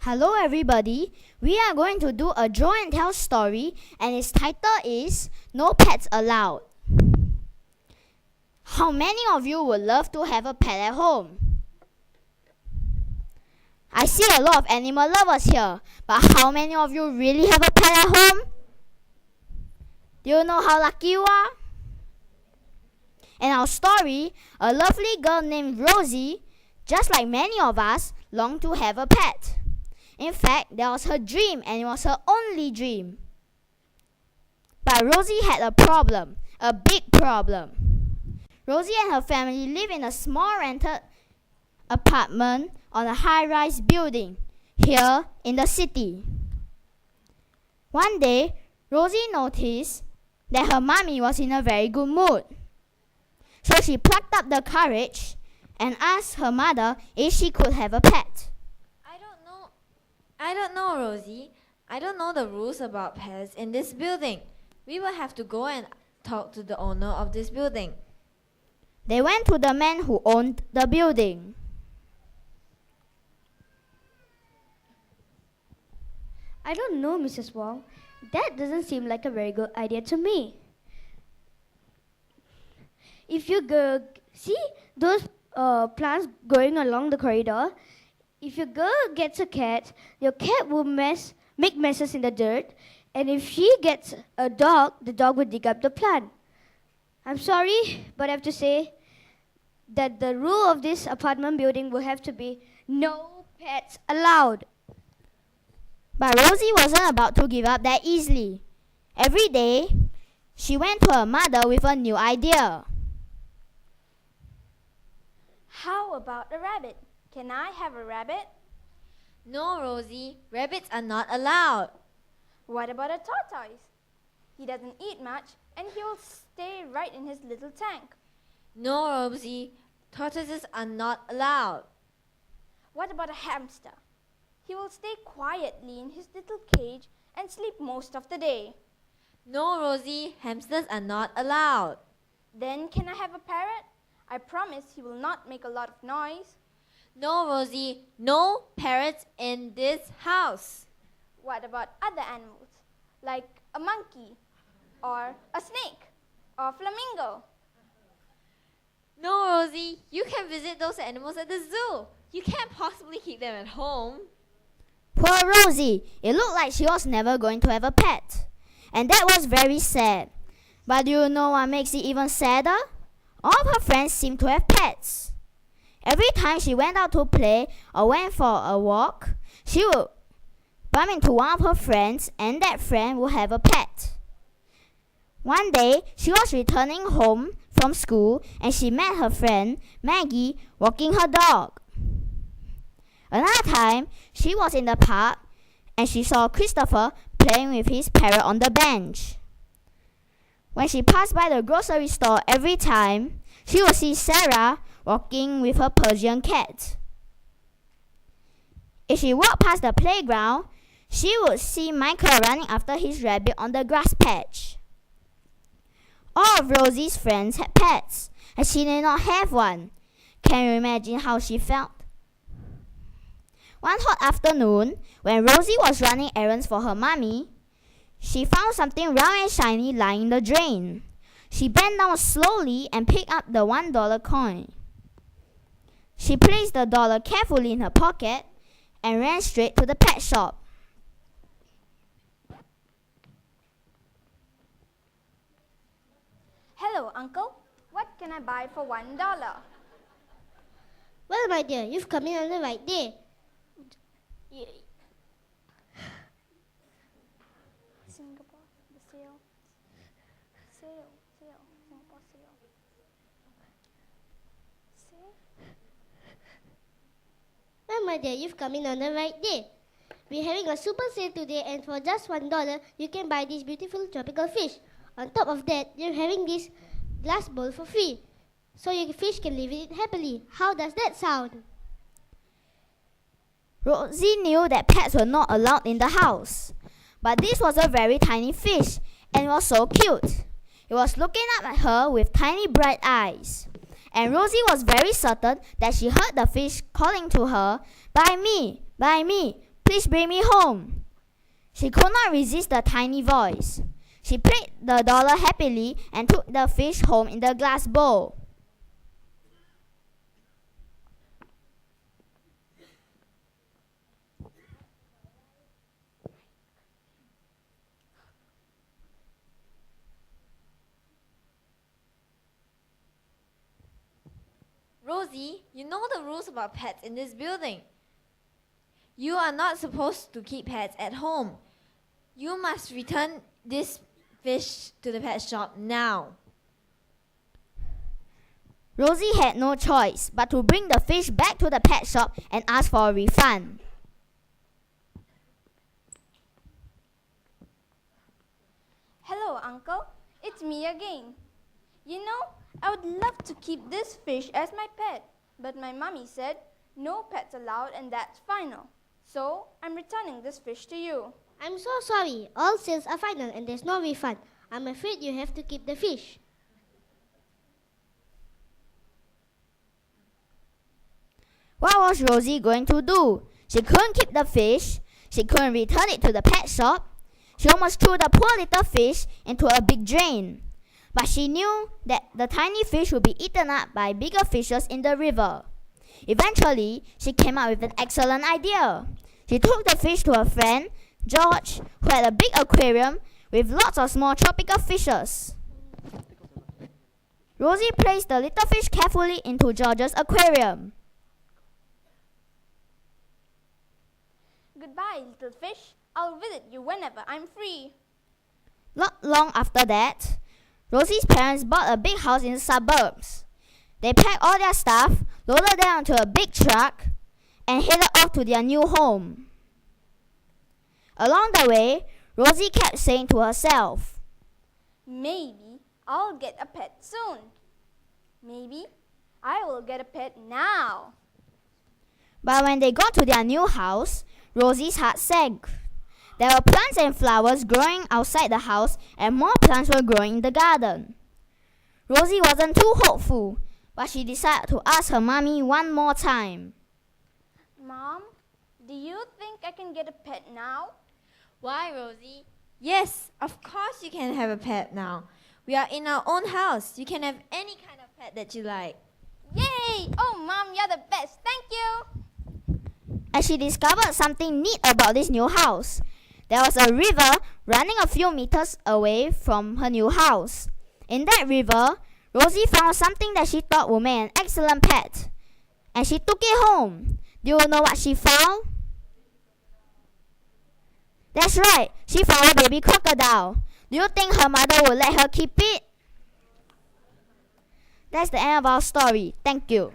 Hello everybody, we are going to do a draw and tell story and its title is No Pets Allowed. How many of you would love to have a pet at home? I see a lot of animal lovers here, but how many of you really have a pet at home? Do you know how lucky you are? In our story, a lovely girl named Rosie, just like many of us, longed to have a pet. In fact, that was her dream and it was her only dream. But Rosie had a problem, a big problem. Rosie and her family live in a small rented apartment on a high-rise building here in the city. One day, Rosie noticed that her mommy was in a very good mood. So she plucked up the courage and asked her mother if she could have a pet. I don't know, Rosie. I don't know the rules about pets in this building. We will have to go and talk to the owner of this building. They went to the man who owned the building. I don't know, Mrs. Wong. That doesn't seem like a very good idea to me. If you see those plants growing along the corridor, if your girl gets a cat, your cat will make messes in the dirt, and if she gets a dog, the dog will dig up the plant. I'm sorry, but I have to say that the rule of this apartment building will have to be no pets allowed. But Rosie wasn't about to give up that easily. Every day, she went to her mother with a new idea. How about a rabbit? Can I have a rabbit? No, Rosie. Rabbits are not allowed. What about a tortoise? He doesn't eat much and he will stay right in his little tank. No, Rosie. Tortoises are not allowed. What about a hamster? He will stay quietly in his little cage and sleep most of the day. No, Rosie. Hamsters are not allowed. Then can I have a parrot? I promise he will not make a lot of noise. No, Rosie. No parrots in this house. What about other animals, like a monkey, or a snake, or a flamingo? No, Rosie. You can visit those animals at the zoo. You can't possibly keep them at home. Poor Rosie, it looked like she was never going to have a pet. And that was very sad. But do you know what makes it even sadder? All of her friends seemed to have pets. Every time she went out to play or went for a walk, she would bump into one of her friends and that friend would have a pet. One day, she was returning home from school and she met her friend, Maggie, walking her dog. Another time, she was in the park and she saw Christopher playing with his parrot on the bench. When she passed by the grocery store every time, she would see Sarah walking with her Persian cat. If she walked past the playground, she would see Michael running after his rabbit on the grass patch. All of Rosie's friends had pets, and she did not have one. Can you imagine how she felt? One hot afternoon, when Rosie was running errands for her mommy, she found something round and shiny lying in the drain. She bent down slowly and picked up the $1 coin. She placed the dollar carefully in her pocket and ran straight to the pet shop. Hello, Uncle. What can I buy for $1? Well, my dear, you've come in on the right day. Singapore, the sale, Singapore sale. Well, my dear, you've come in on the right day. We're having a super sale today, and for just $1, you can buy this beautiful tropical fish. On top of that, you're having this glass bowl for free, so your fish can live in it happily. How does that sound? Rosie knew that pets were not allowed in the house. But this was a very tiny fish, and it was so cute. It was looking up at her with tiny bright eyes. And Rosie was very certain that she heard the fish calling to her, "Buy me, buy me, Please bring me home." She could not resist the tiny voice. She played the dollar happily and took the fish home in the glass bowl. Rosie, you know the rules about pets in this building. You are not supposed to keep pets at home. You must return this fish to the pet shop now. Rosie had no choice but to bring the fish back to the pet shop and ask for a refund. Hello, Uncle. It's me again. You know, I would love to keep this fish as my pet, but my mommy said no pets allowed and that's final. So, I'm returning this fish to you. I'm so sorry. All sales are final and there's no refund. I'm afraid you have to keep the fish. What was Rosie going to do? She couldn't keep the fish. She couldn't return it to the pet shop. She almost threw the poor little fish into a big drain. But she knew that the tiny fish would be eaten up by bigger fishes in the river. Eventually, she came up with an excellent idea. She took the fish to her friend, George, who had a big aquarium with lots of small tropical fishes. Rosie placed the little fish carefully into George's aquarium. Goodbye, little fish. I'll visit you whenever I'm free. Not long after that, Rosie's parents bought a big house in the suburbs. They packed all their stuff, loaded them onto a big truck, and headed off to their new home. Along the way, Rosie kept saying to herself, Maybe I'll get a pet soon. Maybe I will get a pet now. But when they got to their new house, Rosie's heart sank. There were plants and flowers growing outside the house, and more plants were growing in the garden. Rosie wasn't too hopeful, but she decided to ask her mommy one more time. Mom, do you think I can get a pet now? Why, Rosie? Yes, of course you can have a pet now. We are in our own house. You can have any kind of pet that you like. Yay! Oh, Mom, you're the best. Thank you. As she discovered something neat about this new house, there was a river running a few meters away from her new house. In that river, Rosie found something that she thought would make an excellent pet, and she took it home. Do you know what she found? That's right, she found a baby crocodile. Do you think her mother would let her keep it? That's the end of our story. Thank you.